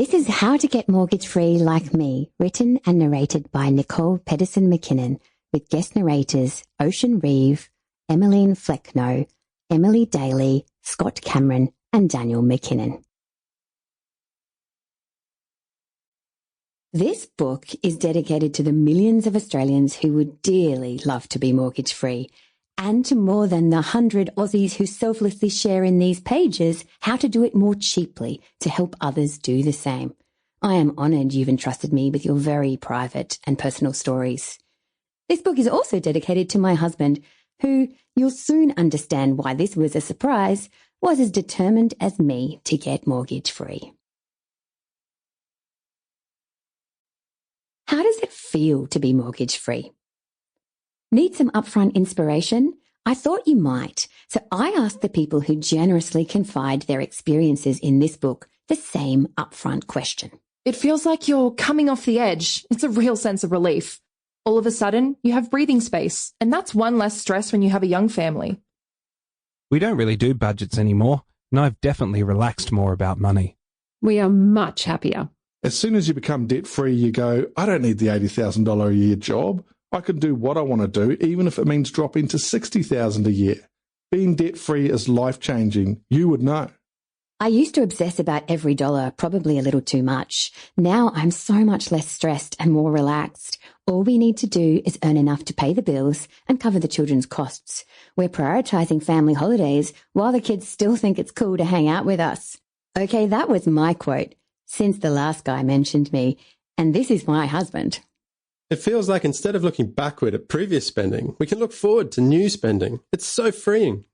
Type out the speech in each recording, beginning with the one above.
This is How to Get Mortgage Free Like Me, written and narrated by Nicole Pedersen-Mckinnon, with guest narrators Ocean Reeve, Emmeline Flecknoe, Emily Daly, Scott Cameron, and Daniel McKinnon. This book is dedicated to the millions of Australians who would dearly love to be mortgage-free, and to more than the 100 Aussies who selflessly share in these pages how to do it more cheaply to help others do the same. I am honoured you've entrusted me with your very private and personal stories. This book is also dedicated to my husband, who, you'll soon understand why this was a surprise, was as determined as me to get mortgage-free. How does it feel to be mortgage-free? Need some upfront inspiration? I thought you might, so I asked the people who generously confide their experiences in this book the same upfront question. It feels like you're coming off the edge. It's a real sense of relief. All of a sudden, you have breathing space, and that's one less stress when you have a young family. We don't really do budgets anymore, and I've definitely relaxed more about money. We are much happier. As soon as you become debt-free, you go, I don't need the $80,000 a year job. I can do what I want to do, even if it means dropping to $60,000 a year. Being debt-free is life-changing. You would know. I used to obsess about every dollar, probably a little too much. Now I'm so much less stressed and more relaxed. All we need to do is earn enough to pay the bills and cover the children's costs. We're prioritising family holidays while the kids still think it's cool to hang out with us. Okay, that was my quote, since the last guy mentioned me, and this is my husband. It feels like instead of looking backward at previous spending, we can look forward to new spending. It's so freeing.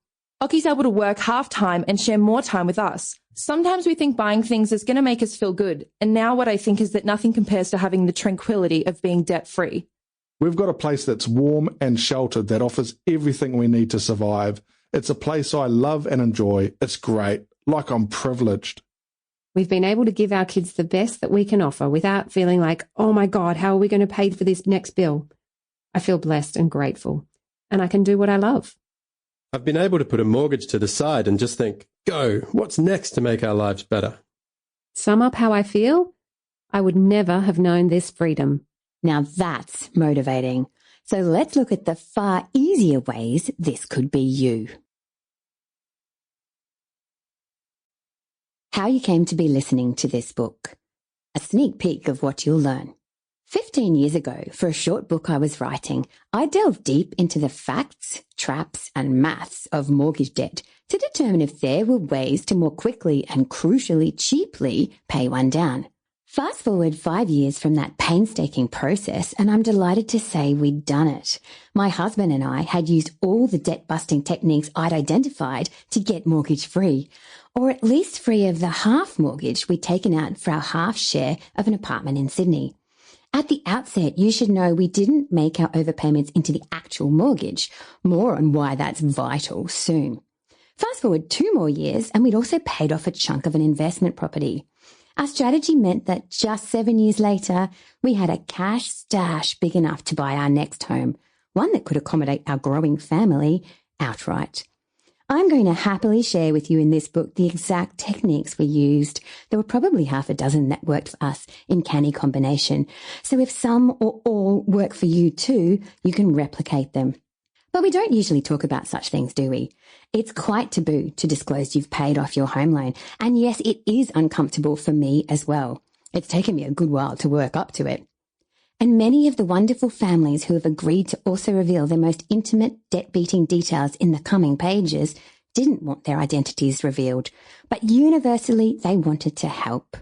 Oki's able to work half-time and share more time with us. Sometimes we think buying things is going to make us feel good, and now what I think is that nothing compares to having the tranquility of being debt-free. We've got a place that's warm and sheltered that offers everything we need to survive. It's a place I love and enjoy. It's great, like I'm privileged. We've been able to give our kids the best that we can offer without feeling like, oh my God, how are we going to pay for this next bill? I feel blessed and grateful, and I can do what I love. I've been able to put a mortgage to the side and just think, go, what's next to make our lives better? Sum up how I feel? I would never have known this freedom. Now that's motivating. So let's look at the far easier ways this could be you. How you came to be listening to this book. A sneak peek of what you'll learn. 15 years ago, for a short book I was writing, I delved deep into the facts, traps, and maths of mortgage debt to determine if there were ways to more quickly and crucially cheaply pay one down. Fast forward 5 years from that painstaking process, and I'm delighted to say we'd done it. My husband and I had used all the debt-busting techniques I'd identified to get mortgage-free, or at least free of the half mortgage we'd taken out for our half share of an apartment in Sydney. At the outset, you should know we didn't make our overpayments into the actual mortgage. More on why that's vital soon. Fast forward 2 more years, and we'd also paid off a chunk of an investment property. Our strategy meant that just 7 years later, we had a cash stash big enough to buy our next home, one that could accommodate our growing family outright. I'm going to happily share with you in this book the exact techniques we used. There were probably half a dozen that worked for us in canny combination. So if some or all work for you too, you can replicate them. But we don't usually talk about such things, do we? It's quite taboo to disclose you've paid off your home loan. And yes, it is uncomfortable for me as well. It's taken me a good while to work up to it. And many of the wonderful families who have agreed to also reveal their most intimate debt-beating details in the coming pages didn't want their identities revealed, but universally they wanted to help.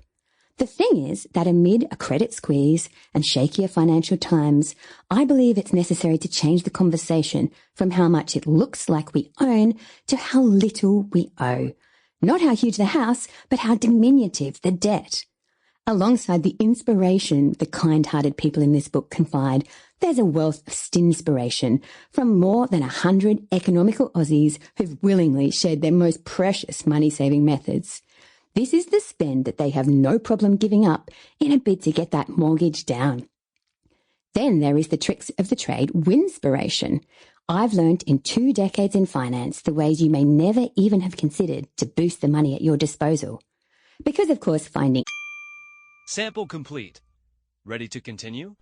The thing is that amid a credit squeeze and shakier financial times, I believe it's necessary to change the conversation from how much it looks like we own to how little we owe. Not how huge the house, but how diminutive the debt. Alongside the inspiration the kind-hearted people in this book confide, there's a wealth of stinspiration from more than 100 economical Aussies who've willingly shared their most precious money-saving methods. This is the spend that they have no problem giving up in a bid to get that mortgage down. Then there is the tricks of the trade winspiration. I've learned in 2 decades in finance the ways you may never even have considered to boost the money at your disposal. Because, of course, finding Sample complete. Ready to continue?